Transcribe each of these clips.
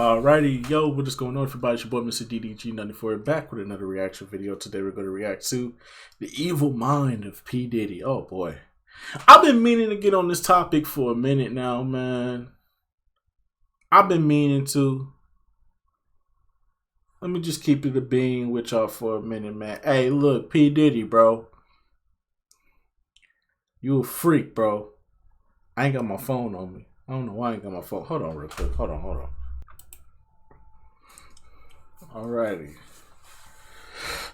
Alrighty, yo, what is going on, everybody? It's your boy, Mr. DDG94, back with another reaction video. Today, we're going to react to the evil mind of P. Diddy. Oh, boy. I've been meaning to get on this topic for a minute now, man. I've been meaning to. Let me just keep it a bean with y'all for a minute, man. Hey, look, P. Diddy, bro. You a freak, bro. I ain't got my phone on me. I don't know why I ain't got my phone. Hold on real quick. Hold on. Alrighty.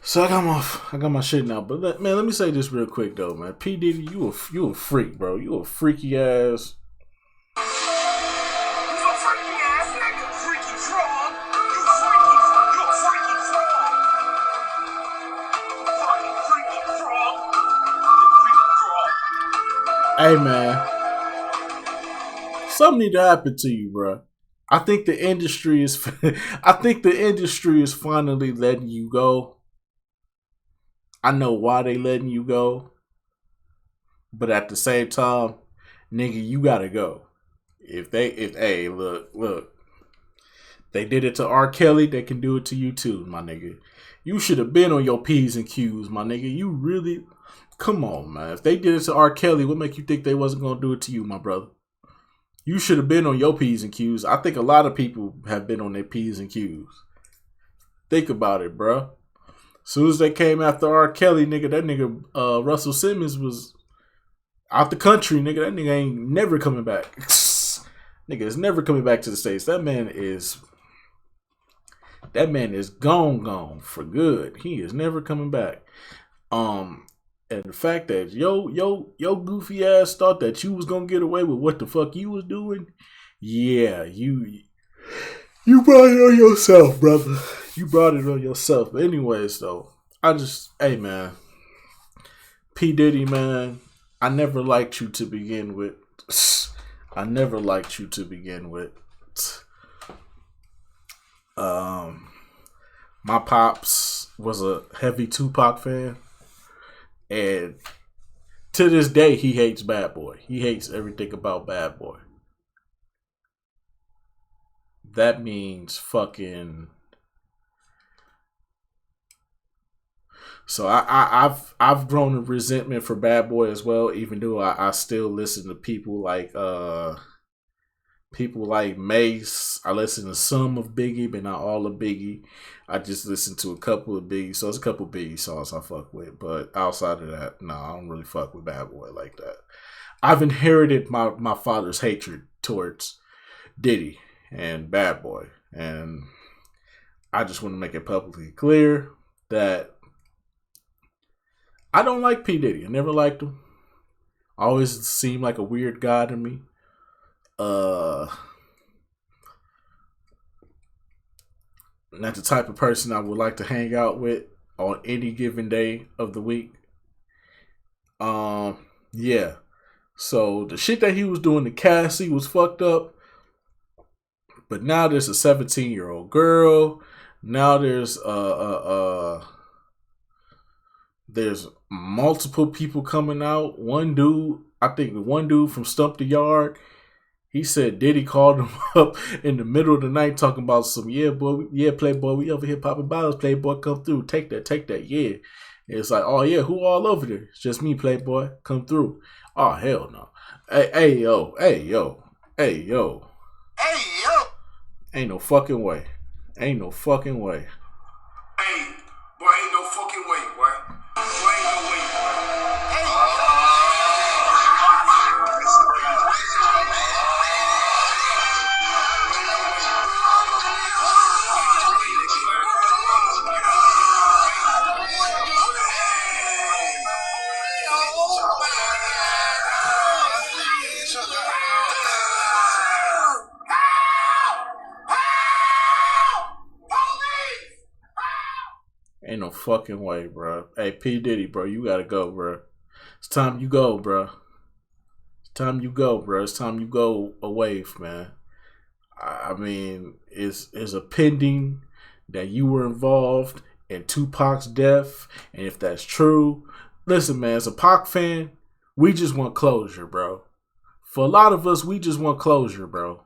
So I got my shit now. But let me say this real quick though, man. P. Diddy, you a freak, bro. You a freaky ass. Hey man, something need to happen to you, bro. I think the industry is finally letting you go. I know why they letting you go, but at the same time, nigga, you gotta go. Hey, look, they did it to R. Kelly, they can do it to you too, my nigga. You should have been on your P's and Q's, my nigga. You really, come on, man. If they did it to R. Kelly, what make you think they wasn't gonna do it to you, my brother? You should have been on your P's and Q's. I think a lot of people have been on their P's and Q's. Think about it, bro. As soon as they came after R. Kelly, nigga, that nigga Russell Simmons was out the country, nigga. That nigga ain't never coming back. Nigga is never coming back to the States. That man is gone for good. He is never coming back. And the fact that yo goofy ass thought that you was gonna get away with what the fuck you was doing, yeah, you brought it on yourself, brother. You brought it on yourself. But anyways, though, hey man, P. Diddy, man, I never liked you to begin with. I never liked you to begin with. My pops was a heavy Tupac fan. And to this day, he hates Bad Boy. He hates everything about Bad Boy. That means fucking. So I've grown a resentment for Bad Boy as well, even though I still listen to people like Mace. I listen to some of Biggie, but not all of Biggie. I just listened to a couple of Biggie. So it's a couple of Biggie songs I fuck with. But outside of that, no, I don't really fuck with Bad Boy like that. I've inherited my father's hatred towards Diddy and Bad Boy. And I just want to make it publicly clear that I don't like P. Diddy. I never liked him. Always seemed like a weird guy to me. Not the type of person I would like to hang out with on any given day of the week. Yeah. So the shit that he was doing to Cassie was fucked up. But now there's a 17-year-old girl. Now there's multiple people coming out. One dude from Stump the Yard. He said Diddy called him up in the middle of the night talking about some, Playboy, we over here popping bottles, Playboy, come through, take that, yeah. And it's like, oh yeah, who all over there? It's just me, Playboy, come through. Oh, hell no. Hey, yo. Ain't no fucking way. Hey, boy, ain't no fucking way, boy. Boy, ain't no way, boy. Hey, Ain't no fucking way, bro. Hey, P. Diddy, bro, you gotta go, bro. It's time you go, bro. It's time you go away, man. I mean, it's a pending that you were involved in Tupac's death. And if that's true, listen, man, as a Pac fan, we just want closure, bro. For a lot of us, we just want closure, bro.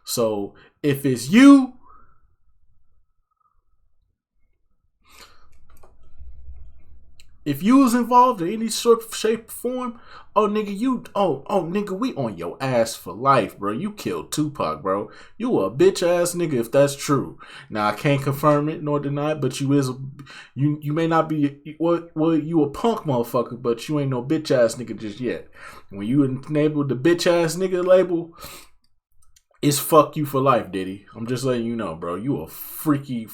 So if it's you, if you was involved in any sort of shape or form, oh nigga, nigga, we on your ass for life, bro. You killed Tupac, bro. You a bitch ass nigga if that's true. Now I can't confirm it nor deny it, but you may not be you a punk motherfucker, but you ain't no bitch ass nigga just yet. When you enable the bitch ass nigga label, it's fuck you for life, Diddy. I'm just letting you know, bro. You a freaky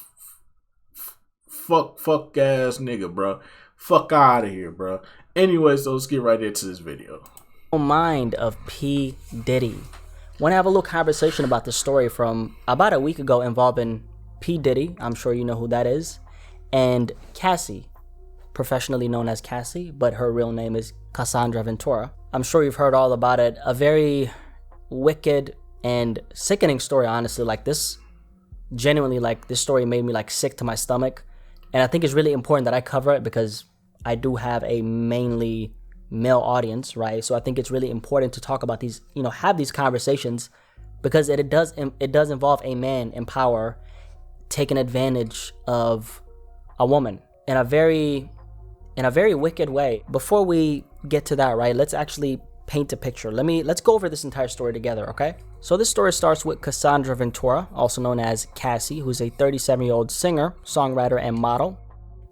fuck ass nigga, bro. Fuck out of here, bro. Anyways, so let's get right into this video. Mind of P. Diddy. Want to have a little conversation about this story from about a week ago involving P. Diddy. I'm sure you know who that is. And Cassie, professionally known as Cassie, but her real name is Cassandra Ventura. I'm sure you've heard all about it. A very wicked and sickening story, honestly. Like this, genuinely, like this story made me like sick to my stomach. And I think it's really important that I cover it because I do have a mainly male audience, right? So I think it's really important to talk about these, have these conversations because it does involve a man in power taking advantage of a woman in a very wicked way. Before we get to that, right, let's actually paint a picture. Let's go over this entire story together, okay? So this story starts with Cassandra Ventura, also known as Cassie, who's a 37-year-old singer, songwriter, and model.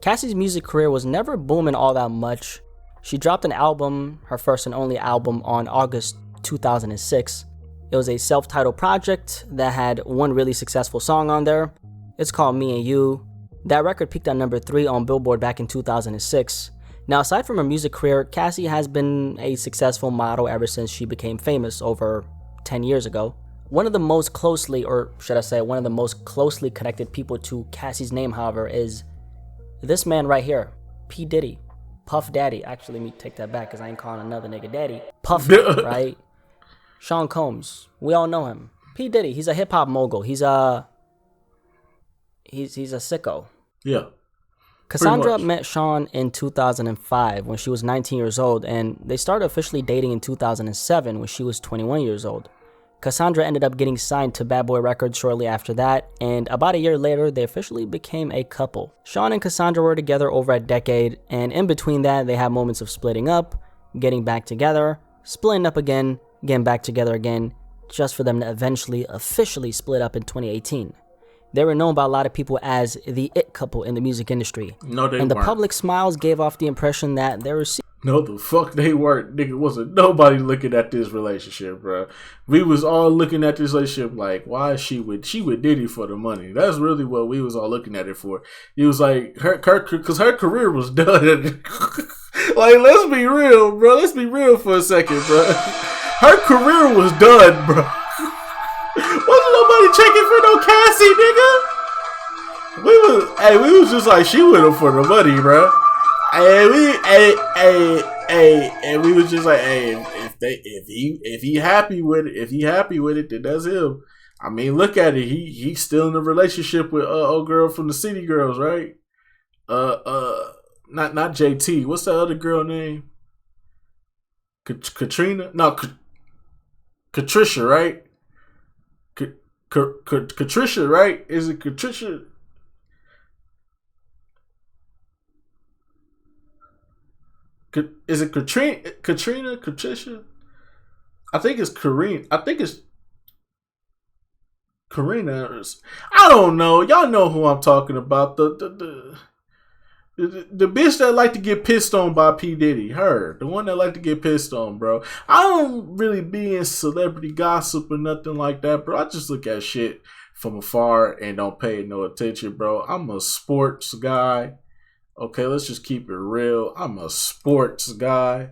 Cassie's music career was never booming all that much. She dropped an album, her first and only album, on August 2006. It was a self-titled project that had one really successful song on there. It's called Me and You. That record peaked at number 3 on Billboard back in 2006. Now, aside from her music career, Cassie has been a successful model ever since she became famous over 10 years ago. One of the most closely connected people to Cassie's name, however, is this man right here, P. Diddy, Puff Daddy. Actually, let me take that back because I ain't calling another nigga daddy. Puff, right? Sean Combs, we all know him. P. Diddy, he's a hip hop mogul. He's a sicko. Yeah. Cassandra met Sean in 2005 when she was 19 years old, and they started officially dating in 2007 when she was 21 years old. Cassandra ended up getting signed to Bad Boy Records shortly after that, and about a year later, they officially became a couple. Sean and Cassandra were together over a decade, and in between that, they had moments of splitting up, getting back together, splitting up again, getting back together again, just for them to eventually officially split up in 2018. They were known by a lot of people as the it couple in the music industry. No, they weren't. And the weren't. public smiles gave off the impression that they were... No, the fuck they weren't. Nigga, wasn't nobody looking at this relationship, bro. We was all looking at this relationship like, why is she with Diddy for the money? That's really what we was all looking at it for. It was like, because her career was done. Like, let's be real, bro. Let's be real for a second, bro. Her career was done, bro. Wasn't nobody checking for no Cassie, nigga. We was just like, she with him for the money, bro. And we was just like, hey, if he happy with it, then that's him. I mean, look at it. He's still in a relationship with old girl from the City Girls, right? Not JT. What's that other girl name? Katrina? No, Katricia, right? Katricia, right? Is it Katricia? Is it Katrina? Katricia? I think it's Karina. I think it's Karina. I don't know. Y'all know who I'm talking about. The bitch that like to get pissed on by P. Diddy. Her. The one that like to get pissed on, bro. I don't really be in celebrity gossip or nothing like that, bro. I just look at shit from afar and don't pay no attention, bro. I'm a sports guy. Okay, let's just keep it real. I'm a sports guy.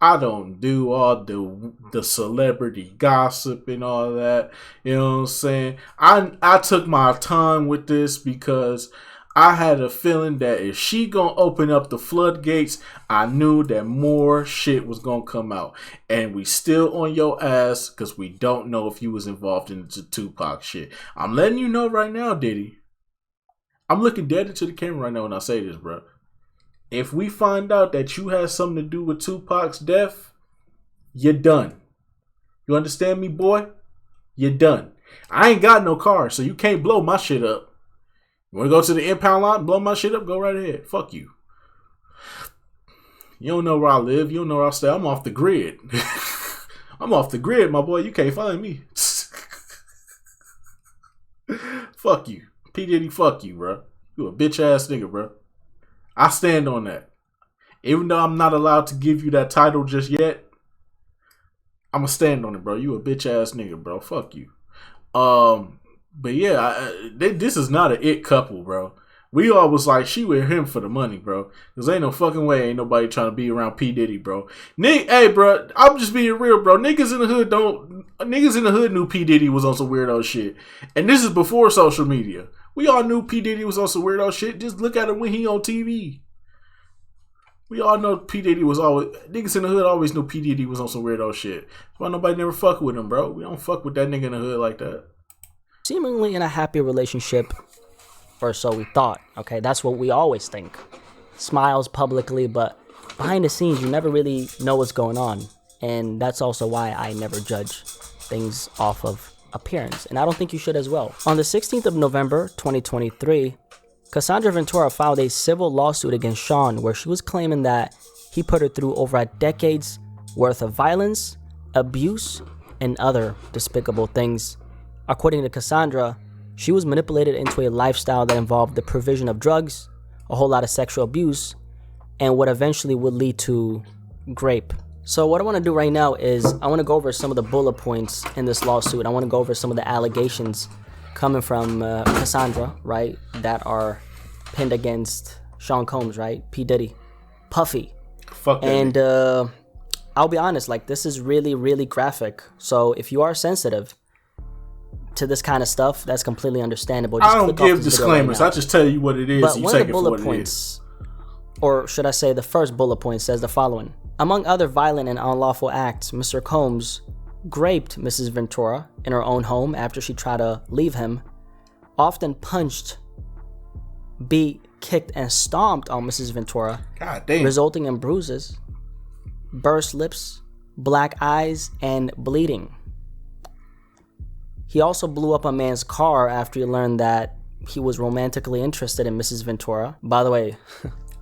I don't do all the celebrity gossip and all that. You know what I'm saying? I took my time with this because I had a feeling that if she gonna open up the floodgates, I knew that more shit was gonna come out. And we still on your ass because we don't know if you was involved in the Tupac shit. I'm letting you know right now, Diddy. I'm looking dead into the camera right now when I say this, bro. If we find out that you had something to do with Tupac's death, you're done. You understand me, boy? You're done. I ain't got no car, so you can't blow my shit up. You want to go to the impound lot and blow my shit up? Go right ahead. Fuck you. You don't know where I live. You don't know where I stay. I'm off the grid. I'm off the grid, my boy. You can't find me. Fuck you. P. Diddy, fuck you, bro. You a bitch ass nigga, bro. I stand on that. Even though I'm not allowed to give you that title just yet, I'm gonna stand on it, bro. You a bitch ass nigga, bro. Fuck you. But yeah, this is not an it couple, bro. We all was like, she with him for the money, bro. Cause ain't no fucking way ain't nobody trying to be around P. Diddy, bro. Hey, bro, I'm just being real, bro. Niggas in the hood knew P. Diddy was on some weirdo shit. And this is before social media. We all knew P. Diddy was on some weirdo shit. Just look at him when he on TV. We all know P. Diddy was always... Niggas in the hood always knew P. Diddy was on some weirdo shit. Why nobody never fuck with him, bro? We don't fuck with that nigga in the hood like that. Seemingly in a happy relationship, or so we thought. Okay, that's what we always think. Smiles publicly, but behind the scenes, you never really know what's going on. And that's also why I never judge things off of appearance. And I don't think you should as well. On the 16th of November, 2023... Cassandra Ventura filed a civil lawsuit against Sean where she was claiming that he put her through over a decade's worth of violence, abuse, and other despicable things. According to Cassandra, she was manipulated into a lifestyle that involved the provision of drugs, a whole lot of sexual abuse, and what eventually would lead to rape. So what I want to do right now is I want to go over some of the bullet points in this lawsuit. I want to go over some of the allegations coming from Cassandra, right, that are pinned against Sean Combs, right, P. Diddy, Puffy. Fuck that. And I'll be honest, like, this is really, really graphic. So if you are sensitive to this kind of stuff, that's completely understandable. Just I don't give disclaimers. I just tell you what it is. But you one take of the it for bullet what points, or should I say the first bullet point, says the following. Among other violent and unlawful acts, Mr. Combs raped Mrs. Ventura in her own home after she tried to leave him, often punched, beat, kicked, and stomped on Mrs. Ventura, God damn, resulting in bruises, burst lips, black eyes, and bleeding. He also blew up a man's car after he learned that he was romantically interested in Mrs. Ventura. By the way,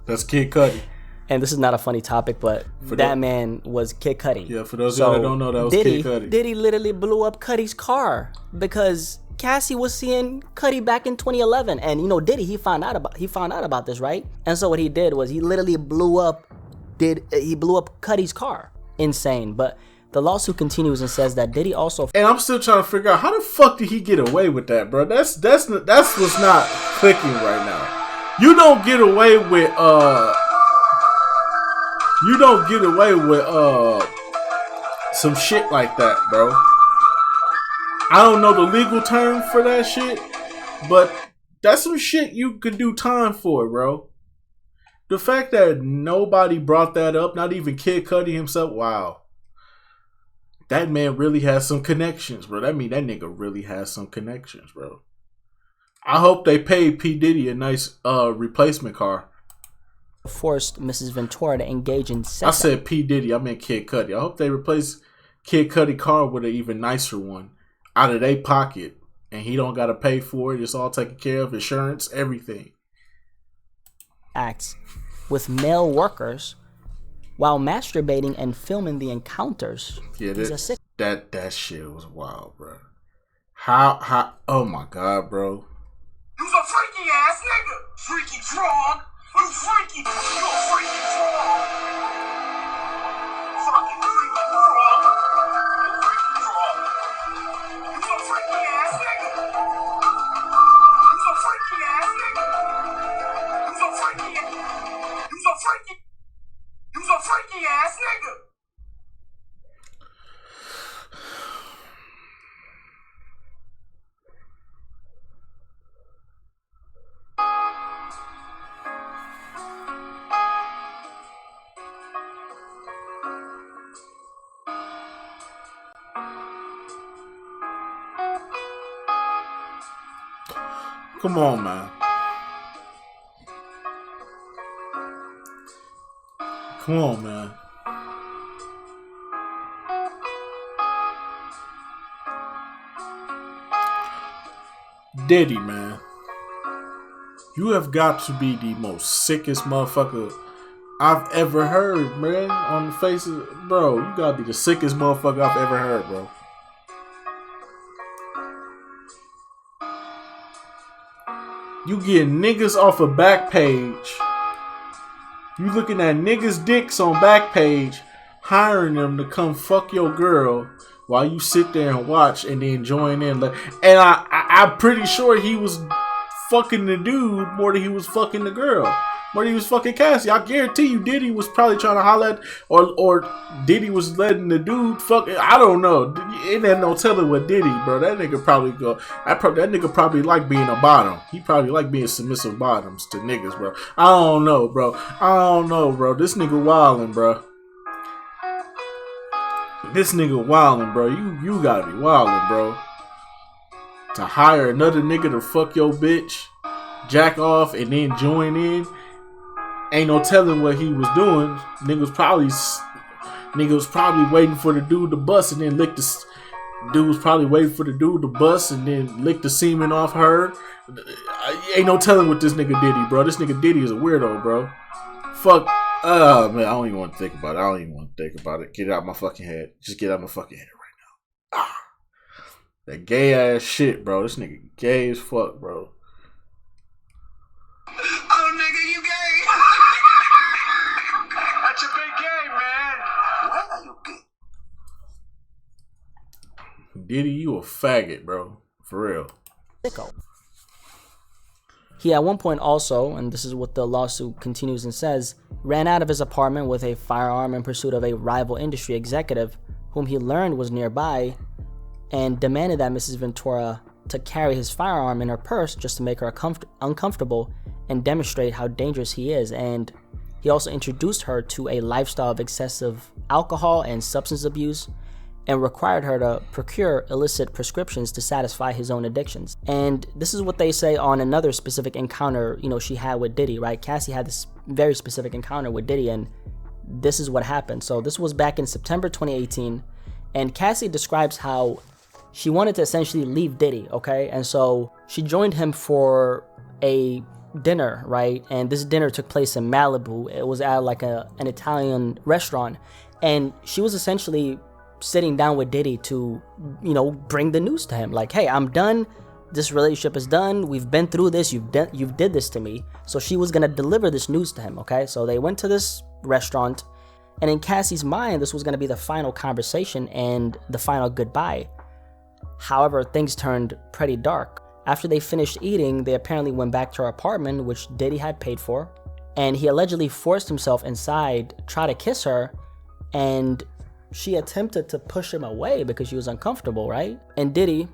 that's Kid Cudi. And this is not a funny topic, but that man was Kid Cudi. Yeah, for those of you that don't know, that was Kid Cudi. Diddy literally blew up Cudi's car because Cassie was seeing Cudi back in 2011, and you know Diddy, he found out about this, right? And so what he did was he literally blew up Cudi's car. Insane. But the lawsuit continues and says that Diddy also... And I'm still trying to figure out how the fuck did he get away with that, bro? That's what's not clicking right now. You don't get away with some shit like that, bro. I don't know the legal term for that shit, but that's some shit you could do time for, bro. The fact that nobody brought that up, not even Kid Cudi himself, wow. That man really has some connections, bro. That mean that nigga really has some connections, bro. I hope they paid P. Diddy a nice replacement car. Forced Mrs. Ventura to engage in sex. I said P. Diddy, I meant Kid Cudi. I hope they replace Kid Cudi car with an even nicer one out of their pocket, and he don't gotta pay for it. It's all taken care of, insurance, everything. Acts with male workers while masturbating and filming the encounters. Yeah, that shit was wild, bro. How? Oh my god, bro. You's a freaky ass nigga. Freaky frog. You freaky. You a freaky frog. Fucking freaky frog. You freaky frog. You's a freaky ass nigga. You's a freaky ass nigga. You's a freaky. You's a freaky. You's a freaky ass nigga. Come on, man. Come on, man. Diddy, man. You have got to be the most sickest motherfucker I've ever heard, man. On the face of bro, you gotta be the sickest motherfucker I've ever heard, bro. You get niggas off a back page. You looking at niggas' dicks on back page, hiring them to come fuck your girl while you sit there and watch and then join in. And I'm pretty sure he was fucking the dude more than he was fucking the girl. More than he was fucking Cassie. I guarantee you Diddy was probably trying to holler at, or Diddy was letting the dude fuck. I don't know. Ain't that no telling what Diddy, bro. That nigga probably go. That nigga probably like being a bottom. He probably like being submissive bottoms to niggas, bro. I don't know, bro. This nigga wildin', bro. This nigga wildin', bro. You gotta be wildin', bro. To hire another nigga to fuck your bitch, jack off, and then join in. Ain't no telling what he was doing. Nigga was probably waiting for the dude to bust and then lick the. Dude was probably waiting for the dude to bust and then lick the semen off her. Ain't no telling what this nigga Diddy, bro. This nigga Diddy is a weirdo, bro. Fuck. Man, I don't even want to think about it. Get it out my fucking head. Just get out my fucking head right now. That gay ass shit, bro. This nigga gay as fuck, bro. Oh, nigga, you gay. That's a big game, man. Why are you gay? Diddy, you a faggot, bro. For real. Sicko. He at one point also, and this is what the lawsuit continues and says, ran out of his apartment with a firearm in pursuit of a rival industry executive whom he learned was nearby, and demanded that Mrs. Ventura to carry his firearm in her purse just to make her uncomfortable and demonstrate how dangerous he is. And he also introduced her to a lifestyle of excessive alcohol and substance abuse, and required her to procure illicit prescriptions to satisfy his own addictions. And this is what they say on another specific encounter, she had with Diddy, right? Cassie had this very specific encounter with Diddy, and this is what happened. So this was back in September 2018, and Cassie describes how she wanted to essentially leave Diddy, okay? And so she joined him for a dinner, right? And this dinner took place in Malibu. It was at like an Italian restaurant, and she was essentially sitting down with Diddy to, bring the news to him. Like, hey, I'm done. This relationship is done. We've been through this. You've did this to me. So she was gonna deliver this news to him. Okay, so they went to this restaurant, and in Cassie's mind, this was gonna be the final conversation and the final goodbye. However, things turned pretty dark. After they finished eating, they apparently went back to her apartment, which Diddy had paid for, and he allegedly forced himself inside, tried to kiss her, and she attempted to push him away because she was uncomfortable, right? And Diddy,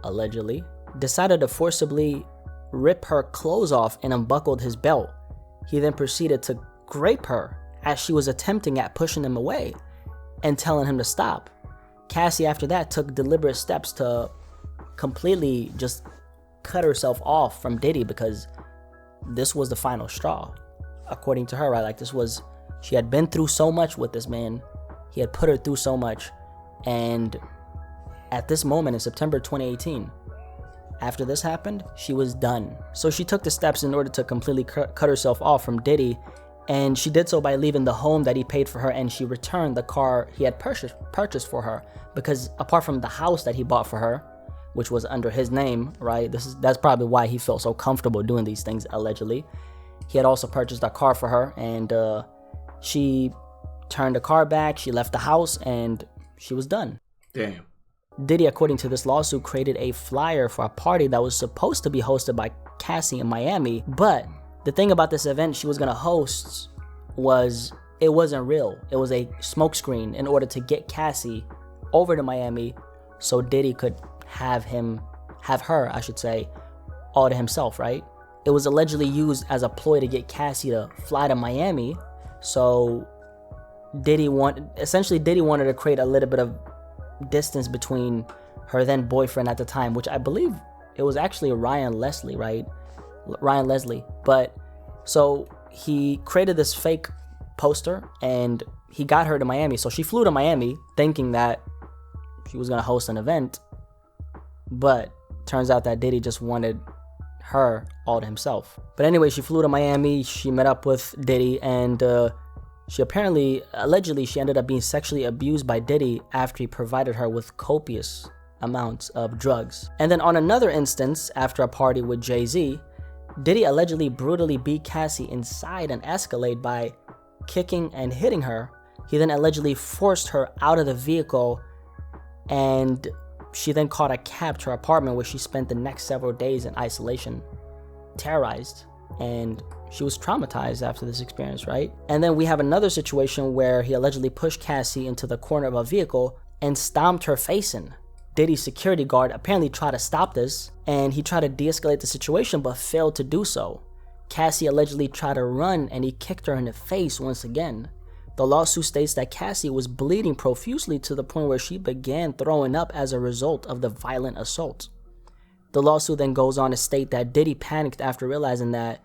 allegedly, decided to forcibly rip her clothes off and unbuckled his belt. He then proceeded to grape her as she was attempting at pushing him away and telling him to stop. Cassie, after that, took deliberate steps to completely just cut herself off from Diddy because this was the final straw, according to her, right? Like, she had been through so much with this man. He had put her through so much, and at this moment in September 2018, after this happened, she was done. So she took the steps in order to completely cut herself off from Diddy, and she did so by leaving the home that he paid for her, and she returned the car he had purchased for her, because apart from the house that he bought for her, which was under his name, right? That's probably why he felt so comfortable doing these things, allegedly. He had also purchased a car for her, and she turned the car back, she left the house, and she was done. Damn. Diddy, according to this lawsuit, created a flyer for a party that was supposed to be hosted by Cassie in Miami, but the thing about this event she was gonna host was, it wasn't real. It was a smokescreen in order to get Cassie over to Miami so Diddy could have her, all to himself, right? It was allegedly used as a ploy to get Cassie to fly to Miami, so Diddy wanted to create a little bit of distance between her then boyfriend at the time, which I believe it was actually Ryan Leslie, right? Ryan Leslie. But so he created this fake poster and he got her to Miami. So she flew to Miami thinking that she was going to host an event, but turns out that Diddy just wanted her all to himself. But anyway, she flew to Miami, she met up with Diddy, and allegedly, she ended up being sexually abused by Diddy after he provided her with copious amounts of drugs. And then on another instance, after a party with Jay-Z, Diddy allegedly brutally beat Cassie inside an Escalade by kicking and hitting her. He then allegedly forced her out of the vehicle, and she then caught a cab to her apartment where she spent the next several days in isolation, terrorized, and she was traumatized after this experience, right? And then we have another situation where he allegedly pushed Cassie into the corner of a vehicle and stomped her face in. Diddy's security guard apparently tried to stop this, and he tried to de-escalate the situation but failed to do so. Cassie allegedly tried to run, and he kicked her in the face once again. The lawsuit states that Cassie was bleeding profusely to the point where she began throwing up as a result of the violent assault. The lawsuit then goes on to state that Diddy panicked after realizing that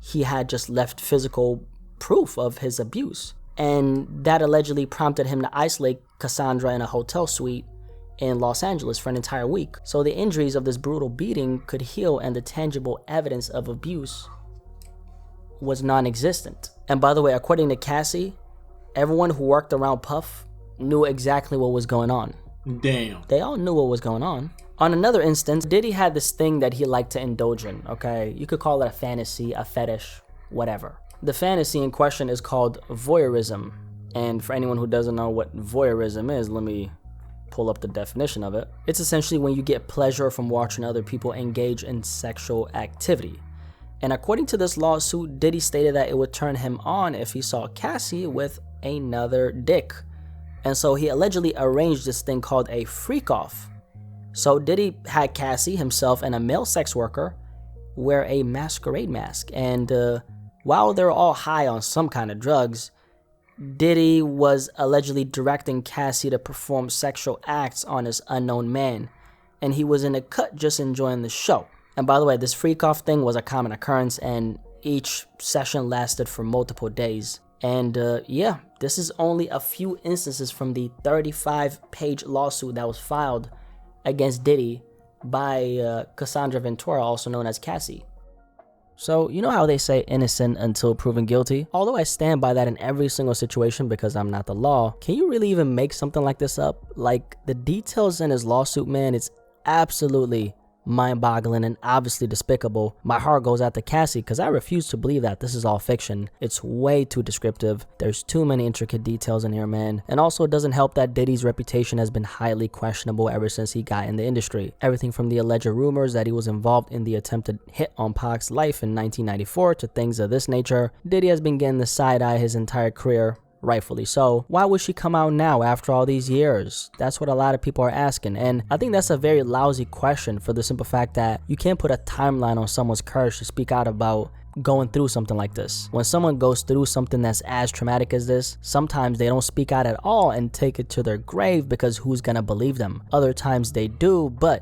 he had just left physical proof of his abuse, and that allegedly prompted him to isolate Cassandra in a hotel suite in Los Angeles for an entire week, so the injuries of this brutal beating could heal and the tangible evidence of abuse was non-existent. And by the way, according to Cassie, everyone who worked around Puff knew exactly what was going on. Damn. They all knew what was going on. On another instance, Diddy had this thing that he liked to indulge in, okay? You could call it a fantasy, a fetish, whatever. The fantasy in question is called voyeurism. And for anyone who doesn't know what voyeurism is, let me pull up the definition of it. It's essentially when you get pleasure from watching other people engage in sexual activity. And according to this lawsuit, Diddy stated that it would turn him on if he saw Cassie with another dick. And so he allegedly arranged this thing called a freak-off. So Diddy had Cassie, himself, and a male sex worker wear a masquerade mask. And while they're all high on some kind of drugs, Diddy was allegedly directing Cassie to perform sexual acts on this unknown man. And he was in the cut just enjoying the show. And by the way, this freak-off thing was a common occurrence, and each session lasted for multiple days. And yeah, this is only a few instances from the 35-page lawsuit that was filed against Diddy by Cassandra Ventura, also known as Cassie. So, you know how they say innocent until proven guilty? Although I stand by that in every single situation because I'm not the law, can you really even make something like this up? Like, the details in his lawsuit, man, it's absolutely mind-boggling and obviously despicable. My heart goes out to Cassie because I refuse to believe that this is all fiction. It's way too descriptive. There's too many intricate details in here, man. And also, it doesn't help that Diddy's reputation has been highly questionable ever since he got in the industry. Everything from the alleged rumors that he was involved in the attempted hit on Pac's life in 1994 to things of this nature. Diddy has been getting the side-eye his entire career. Rightfully so. Why would she come out now after all these years? That's what a lot of people are asking, and I think that's a very lousy question for the simple fact that you can't put a timeline on someone's courage to speak out about going through something like this. When someone goes through something that's as traumatic as this, sometimes they don't speak out at all and take it to their grave because who's gonna believe them? Other times they do, but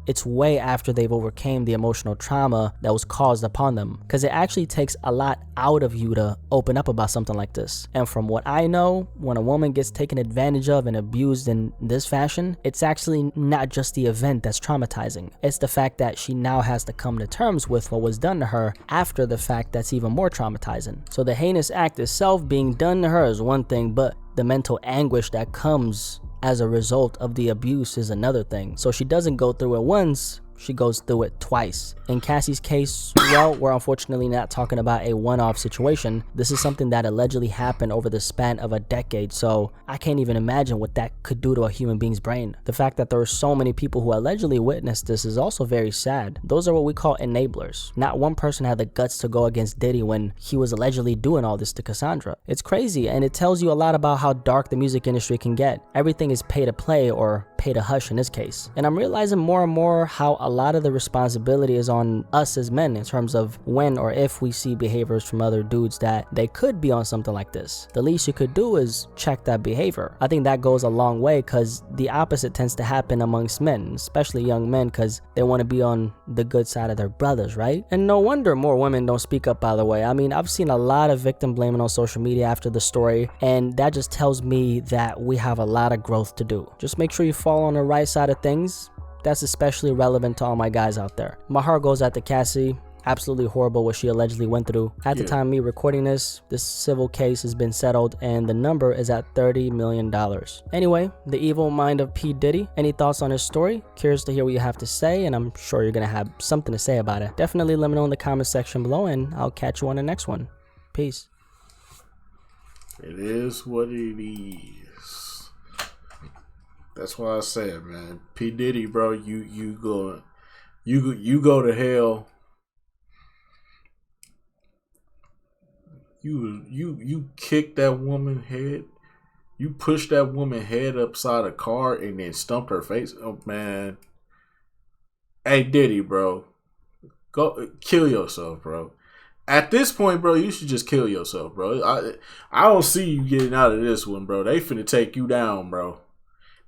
it's way after they've overcame the emotional trauma that was caused upon them, because it actually takes a lot out of you to open up about something like this. And from what I know, when a woman gets taken advantage of and abused in this fashion, it's actually not just the event that's traumatizing. It's the fact that she now has to come to terms with what was done to her after the fact that's even more traumatizing. So the heinous act itself being done to her is one thing, but the mental anguish that comes as a result of the abuse is another thing. So she doesn't go through it once, she goes through it twice. In Cassie's case, well, we're unfortunately not talking about a one-off situation. This is something that allegedly happened over the span of a decade, so I can't even imagine what that could do to a human being's brain. The fact that there are so many people who allegedly witnessed this is also very sad. Those are what we call enablers. Not one person had the guts to go against Diddy when he was allegedly doing all this to Cassandra. It's crazy, and it tells you a lot about how dark the music industry can get. Everything is pay to play, or pay to hush in this case. And I'm realizing more and more how a lot of the responsibility is on us as men in terms of when or if we see behaviors from other dudes that they could be on something like this. The least you could do is check that behavior. I think that goes a long way because the opposite tends to happen amongst men, especially young men, because they want to be on the good side of their brothers, right? And no wonder more women don't speak up, by the way. I mean, I've seen a lot of victim blaming on social media after the story, and that just tells me that we have a lot of growth to do. Just make sure you fall on the right side of things. that's especially relevant to all my guys out there. My heart goes out to Cassie. Absolutely horrible what she allegedly went through. At the time of me recording this civil case has been settled and the number is at $30 million. Anyway, the evil mind of P. Diddy. Any thoughts on his story? Curious to hear what you have to say, and I'm sure you're gonna have something to say about it. Definitely let me know in the comment section below, and I'll catch you on the next one. Peace. It is what it is. That's why I said, man, P. Diddy, bro, you go to hell. You kicked that woman's head. You pushed that woman's head upside a car and then stumped her face. Oh man. Hey Diddy, bro. Go kill yourself, bro. At this point, bro, you should just kill yourself, bro. I don't see you getting out of this one, bro. They finna take you down, bro.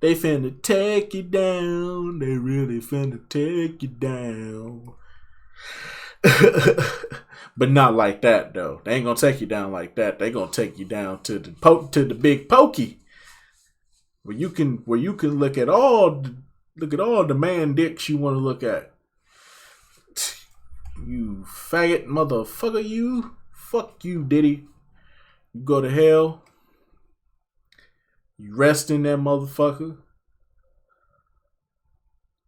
They finna take you down. They really finna take you down. But not like that, though. They ain't gonna take you down like that. They gonna take you down to the big pokey, where you can look at all the man dicks you want to look at. You faggot motherfucker, you. Fuck you, Diddy. You go to hell. You rest in that motherfucker.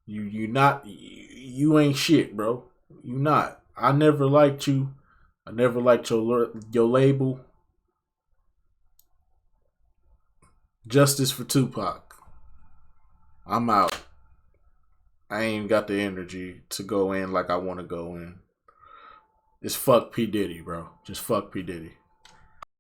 You ain't shit, bro. You not. I never liked you. I never liked your label. Justice for Tupac. I'm out. I ain't got the energy to go in like I want to go in. It's fuck P. Diddy, bro. Just fuck P. Diddy.